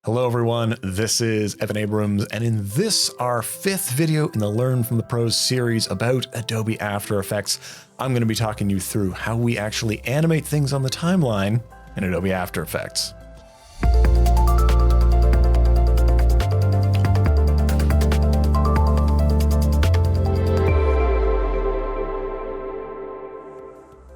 Hello everyone, this is Evan Abrams, and in this, our 5th video in the Learn from the Pros series about Adobe After Effects, I'm going to be talking you through how we actually animate things on the timeline in Adobe After Effects.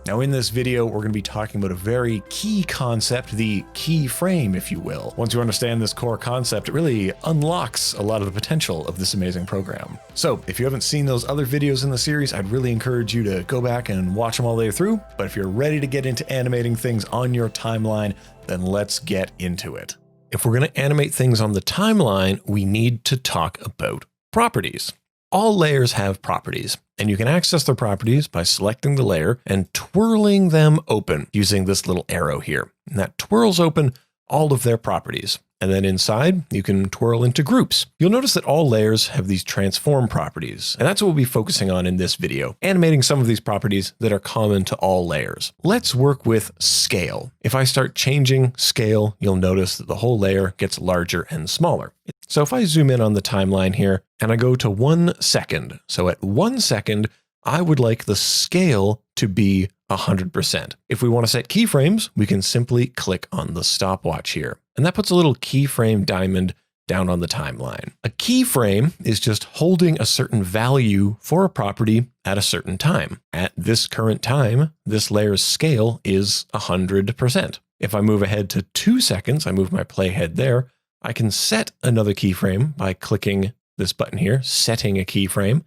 Now in this video, we're going to be talking about a very key concept, the keyframe, if you will. Once you understand this core concept, it really unlocks a lot of the potential of this amazing program. So if you haven't seen those other videos in the series, I'd really encourage you to go back and watch them all the way through. But if you're ready to get into animating things on your timeline, then let's get into it. If we're going to animate things on the timeline, we need to talk about properties. All layers have properties, and you can access their properties by selecting the layer and twirling them open using this little arrow here. And that twirls open all of their properties. And then inside, you can twirl into groups. You'll notice that all layers have these transform properties, and that's what we'll be focusing on in this video, animating some of these properties that are common to all layers. Let's work with scale. If I start changing scale, you'll notice that the whole layer gets larger and smaller. So if I zoom in on the timeline here and I go to 1 second, so at 1 second, I would like the scale to be 100%. If we want to set keyframes, we can simply click on the stopwatch here. And that puts a little keyframe diamond down on the timeline. A keyframe is just holding a certain value for a property at a certain time. At this current time, this layer's scale is 100%. If I move ahead to 2 seconds, I move my playhead there, I can set another keyframe by clicking this button here, setting a keyframe,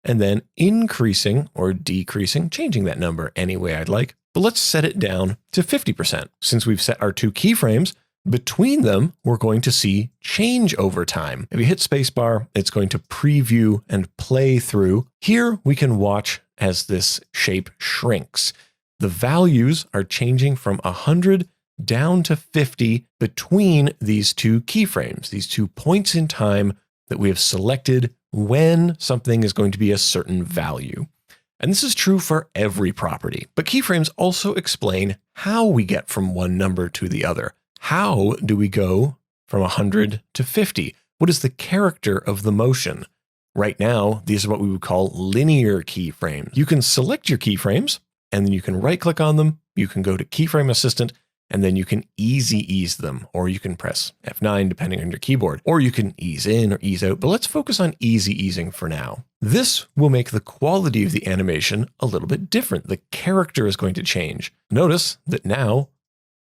and then increasing or decreasing, changing that number any way I'd like. But let's set it down to 50%. Since we've set our 2 keyframes, between them, we're going to see change over time. If you hit spacebar, it's going to preview and play through. Here we can watch as this shape shrinks. The values are changing from 100 down to 50 between these 2 keyframes, these 2 points in time that we have selected when something is going to be a certain value. And this is true for every property. But keyframes also explain how we get from one number to the other. How do we go from 100 to 50? What is the character of the motion? Right now, these are what we would call linear keyframes. You can select your keyframes, and then you can right-click on them. You can go to Keyframe Assistant, and then you can easy ease them, or you can press F9 depending on your keyboard, or you can ease in or ease out, but let's focus on easy easing for now. This will make the quality of the animation a little bit different. The character is going to change. Notice that now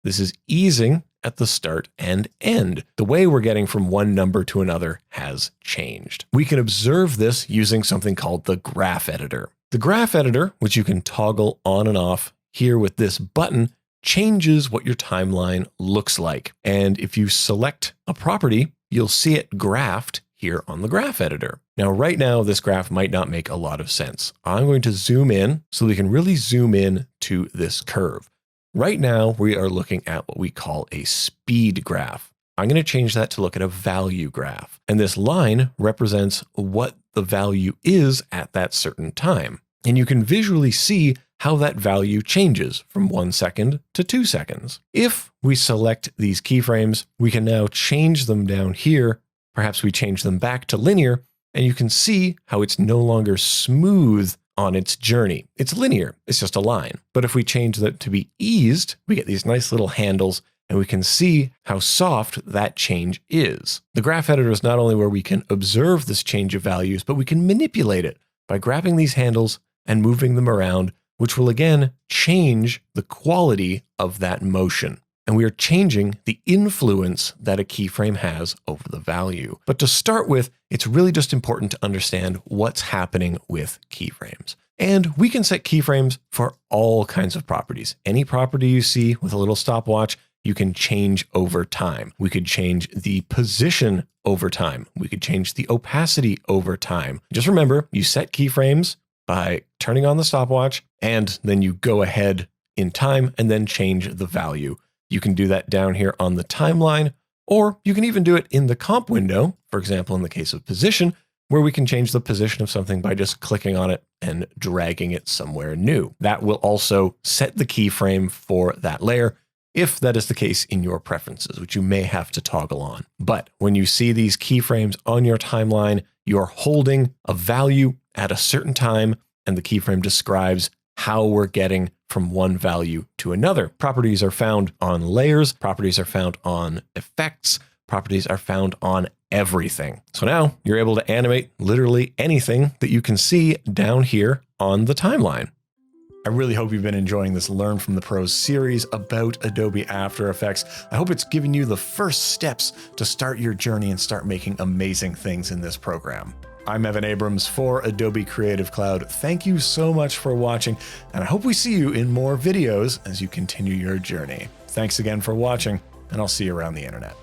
this is easing at the start and end. The way we're getting from one number to another has changed. We can observe this using something called the graph editor. The graph editor, which you can toggle on and off here with this button, changes what your timeline looks like. And if you select a property, you'll see it graphed here on the graph editor. Now, right now, this graph might not make a lot of sense. I'm going to zoom in so we can really zoom in to this curve. Right now, we are looking at what we call a speed graph. I'm going to change that to look at a value graph. And this line represents what the value is at that certain time. And you can visually see how that value changes from 1 second to 2 seconds. If we select these keyframes, we can now change them down here. Perhaps we change them back to linear, and you can see how it's no longer smooth on its journey. It's linear, it's just a line. But if we change that to be eased, we get these nice little handles, and we can see how soft that change is. The graph editor is not only where we can observe this change of values, but we can manipulate it by grabbing these handles and moving them around, which will again change the quality of that motion. And we are changing the influence that a keyframe has over the value. But to start with, it's really just important to understand what's happening with keyframes. And we can set keyframes for all kinds of properties. Any property you see with a little stopwatch, you can change over time. We could change the position over time. We could change the opacity over time. Just remember, you set keyframes by turning on the stopwatch, and then you go ahead in time and then change the value. You can do that down here on the timeline, or you can even do it in the comp window, for example, in the case of position, where we can change the position of something by just clicking on it and dragging it somewhere new. That will also set the keyframe for that layer. if that is the case in your preferences, which you may have to toggle on. But when you see these keyframes on your timeline, you're holding a value at a certain time, and the keyframe describes how we're getting from one value to another. Properties are found on layers, properties are found on effects, properties are found on everything. So now you're able to animate literally anything that you can see down here on the timeline. I really hope you've been enjoying this Learn from the Pros series about Adobe After Effects. I hope it's given you the first steps to start your journey and start making amazing things in this program. I'm Evan Abrams for Adobe Creative Cloud. Thank you so much for watching, and I hope we see you in more videos as you continue your journey. Thanks again for watching, and I'll see you around the internet.